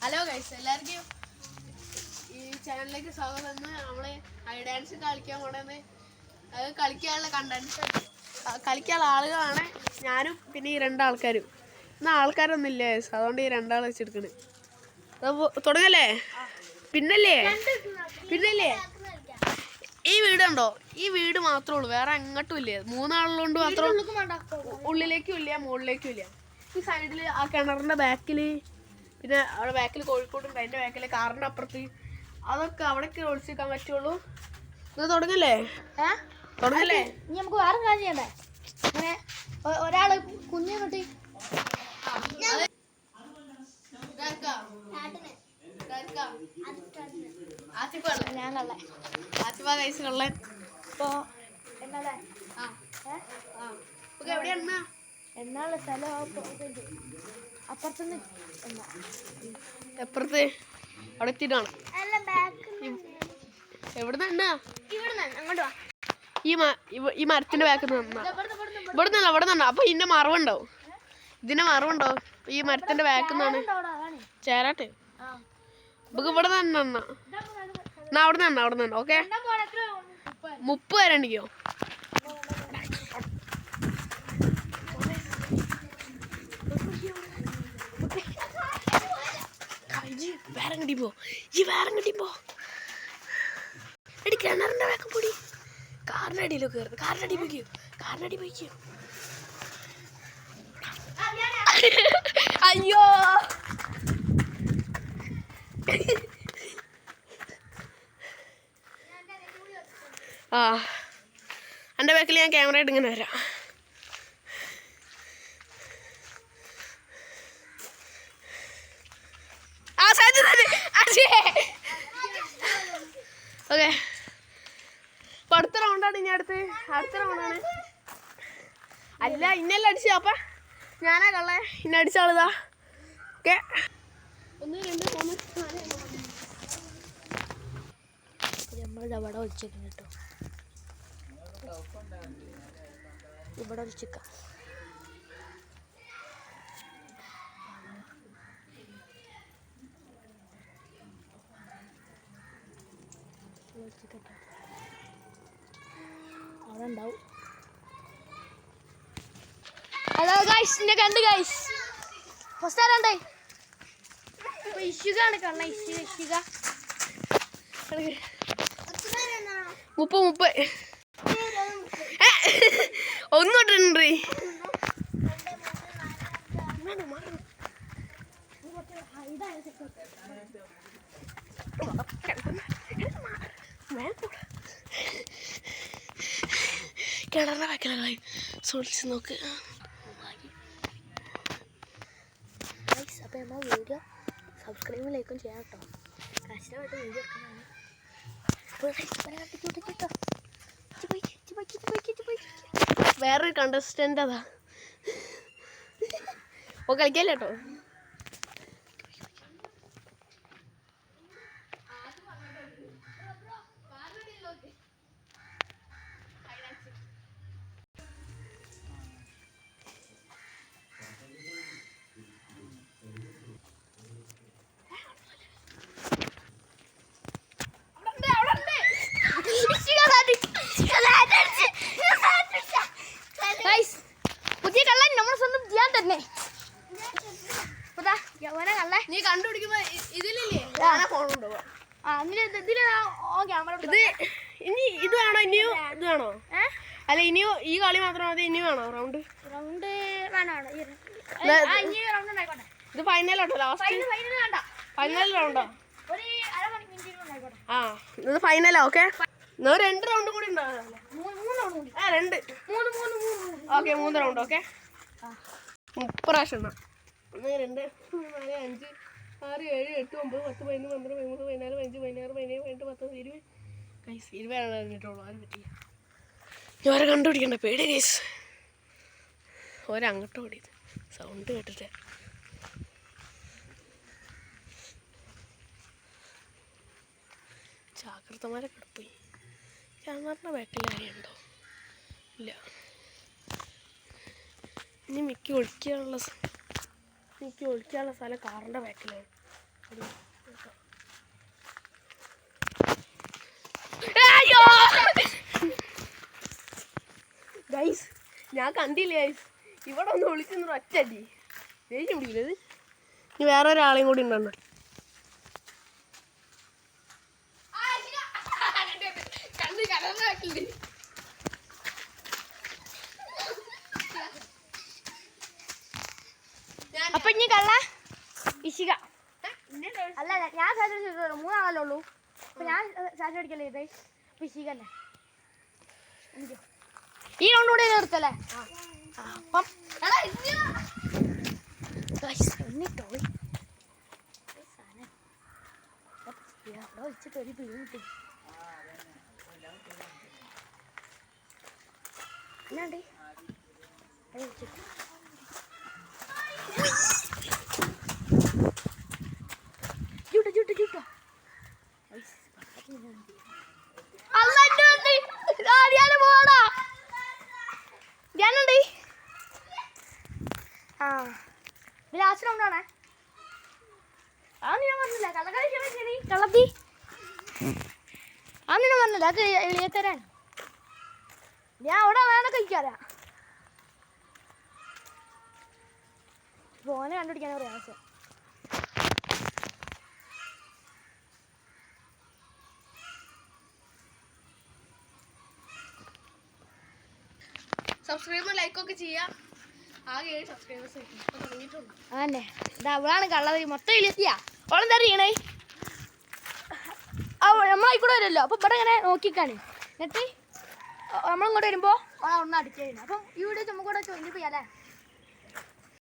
Hello guys, എല്ലാവർക്കും ഈ ചാനലിലേക്ക് സ്വാഗതം. നമ്മള് ഐ ഡാൻസ് കളിക്കാൻ പോണെന്ന്. അത് കളിക്കാനുള്ള കളിക്കാനുള്ള ആളുകളാണ് ഞാനും പിന്നെ ഈ രണ്ടാൾക്കാരും. ഇന്ന് ആൾക്കാരൊന്നും ഇല്ലേ, അതുകൊണ്ട് ഈ രണ്ടാൾ വെച്ചെടുക്കണ്. തുടങ്ങല്ലേ? പിന്നല്ലേ ഈ വീടുണ്ടോ? ഈ വീട് മാത്രമേ ഉള്ളൂ, വേറെ എങ്ങോട്ടും ഇല്ലേ. മൂന്നാളുകൊണ്ട് മാത്രം. ഉള്ളിലേക്കും ഇല്ല, മുകളിലേക്കും ഇല്ല. ഈ സൈഡില് ആ കിണറിന്റെ ബാക്കില്, പിന്നെ അവിടെ ബാക്കിൽ കോഴിക്കോടുണ്ട്, അതിന്റെ ബാക്കില് കാറിന്റെ അപ്പുറത്ത്, അതൊക്കെ അവിടേക്ക് ഒളിച്ചിരിക്കാൻ പറ്റുള്ളൂ. ഇത് തുടങ്ങല്ലേ? ഇനി നമുക്ക് വേറെ കാര്യം ചെയ്യണ്ടേ? അങ്ങനെ ഒരാള് കുഞ്ഞു കുട്ടി എന്നുള്ള സ്ഥലം അപ്പുറത്തുനിന്ന് എപ്പുറത്ത് അവിടെ എത്തിയിട്ടാണ്. എവിടുന്ന അങ്ങോട്ട് ഈ മരത്തിന്റെ ബാക്കിൽ നിന്ന് ഇവിടെ നിന്നാ. അപ്പൊ ഇതിന്റെ മറവുണ്ടാവും, ഈ മരത്തിന്റെ ബാക്കിൽ നിന്നാണ് ചേരാട്ടെ. നമുക്ക് ഇവിടെ തന്നെ അവിടെ നിന്ന് ഓക്കെ. 30 വരെ ഉണ്ടിക്കോ? വേറെ കിട്ടിപ്പോ എടി കിണറിന്റെ വേക്കം പൊടി. കാറിന്റെ അടിയിലോ കയറുന്നത്, കാറിന്റെ അടി പോയിക്കോ. അയ്യോ, ആ എൻ്റെ ബാക്കിൽ ഞാൻ ക്യാമറ ആയിട്ട് ഇങ്ങനെ വരാം. ഓക്കെ, ഇപ്പൊ അടുത്ത റൗണ്ടാണ്. ഇനി അടുത്ത റൗണ്ടാണ്. അല്ല, ഇന്നെല്ലാം അടിച്ചു. അപ്പൊ ഞാനാ കള്ളേ, ഇന്നെ അടിച്ചാളിതാ. ഓക്കെ, 1 2 3 4. നമ്മളിത് അവിടെ ഒളിച്ചേക്കും കേട്ടോ. ഇവിടെ ഒളിച്ചേക്കാം. അവിടെ ഉണ്ടാവും. ഹലോ ഗൈസ്, എന്നെ കണ്ട് ഗൈസ്. ഫസ്റ്റ് ആരാണ്ടേ? ഇഷ്യുകാണ് കണ്ണ. ഇഷ്യുക 30 ഒന്നോട്ടുണ്ട്. കിണറിന്റെ വെക്കലായി സൂക്ഷിച്ച് നോക്ക്. അപ്പോൾ നമ്മൾ വീഡിയോ സബ്സ്ക്രൈബും ലൈക്കും ചെയ്യാം കേട്ടോ. കഷ്ടമായിട്ട് വീഡിയോ എടുക്കുന്നതാണ്. വേറൊരു കണ്ടസ്റ്റന്റ് അതാ. ഓ കളിക്കല്ലേ കേട്ടോ. പുതിയ കള്ളൻ നമ്മൾ സ്വന്തം ചെയ്യാൻ തന്നെ. നീ കണ്ടുപിടിക്കുമ്പോ ഇതിലില്ലേ ഫോണുണ്ടോ? ഇനി ഇത് വേണോ? ഇനിയോ ഇത് വേണോ? അല്ല, ഇനിയോ ഈ കളി മാത്രം മതി? ഇനിയും വേണോ റൗണ്ട്? ഇത് ഫൈനലോട്ടോ, ലാസ്റ്റ് ഫൈനൽ റൗണ്ടോ? ആ, ഇത് ഫൈനലാ. ഓക്കെ, 2 റൗണ്ട് കൂടി ഉണ്ടാവില്ല. 2 ഓക്കെ, 3 റൗണ്ട്. ഓക്കെ, 30 പ്രാവശ്യം. 1 2 3 4 5 6 7 8 9 10 11 12 13 14 15 16 17 18 19 20. ഗൈസ് 20 കഴിഞ്ഞിട്ടുള്ളൂ. ആരും പറ്റില്ല. ഇവരെ കണ്ടുപിടിക്കണ്ട, പേടി ഗൈസ്. ഒരങ്ങോട്ട് ഓടിയത് സൗണ്ട് കേട്ടിട്ട്. ജാഗ്രതമാരെ കിടപ്പോയി. ക്യാമറിൻ്റെ ബാക്കിൽ ആരെയുണ്ടോ? ഇല്ല. ഇനി മിക്ക ഒളിക്കാനുള്ള സ്ഥലം കാറിൻ്റെ ബാക്കിലാണ്. ഗൈസ് ഞാൻ കണ്ടില്ല ഗൈസ് ഇവിടെ ഒന്ന് വിളിച്ചൊന്നും ഒറ്റടി ദേഷ്യം പിടിക്കില്ലത് ഇനി വേറെ ഒരാളെയും കൂടി ഉണ്ടെന്ന് അപ്പൊ ഇനി കള്ള ഇഷിക അല്ല ഞാൻ സാറ്റർഡേ ചെയ്തോളൂ 3 ആളല്ലേ ഉള്ളൂ അപ്പൊ ഞാൻ സാറ്റർഡേ അടിക്കല്ലേ ഇതേ അപ്പൊ ഇഷിക തന്നെ ഈ റൗണ്ട് കൂടെ നിർത്തല്ലേ അപ്പം വെച്ചിട്ട് ഒരു പിഴ കിട്ടി എന്നാണ്ടേ ചൂട്ടോ ചൂട്ടോ ചൂട്ടോ ആ ഇത് ലാസ്റ്റ് റൗണ്ടാണേ അതൊന്നും ഞാൻ പറഞ്ഞില്ല കള്ളക്കളി കള്ളത്തി അതൊന്നും ഞാൻ പറഞ്ഞില്ല അത് എളിയത്തരാൻ ഞാൻ അവിടെ വേണം കഴിക്കാറാ ഫോനെ കണ്ടുപിടിക്കാനോ പ്രയാസം സബ്സ്ക്രൈബ് ലൈക്കൊക്കെ ചെയ്യാം ആകെ 7 സബ്സ്ക്രൈബേഴ്സ് തുടങ്ങിയിട്ടുണ്ട് അതന്നെ ഇത് അവളാണ് കള്ളത് മൊത്തം എളിയെത്തിയാ അവളെന്താ ചെയ്യണേ നമ്മളായിക്കൂടെ വരുമല്ലോ അപ്പൊ ഇവിടെ ഇങ്ങനെ നോക്കിക്കാണ് എന്നിട്ട് നമ്മളിങ്ങോട്ട് വരുമ്പോ അവളെ ഒന്ന് അടിച്ചു അപ്പം ഈ വീഡിയോ നമുക്ക് കൂടെ ചോദിച്ചു ചെയ്യാല്ലേ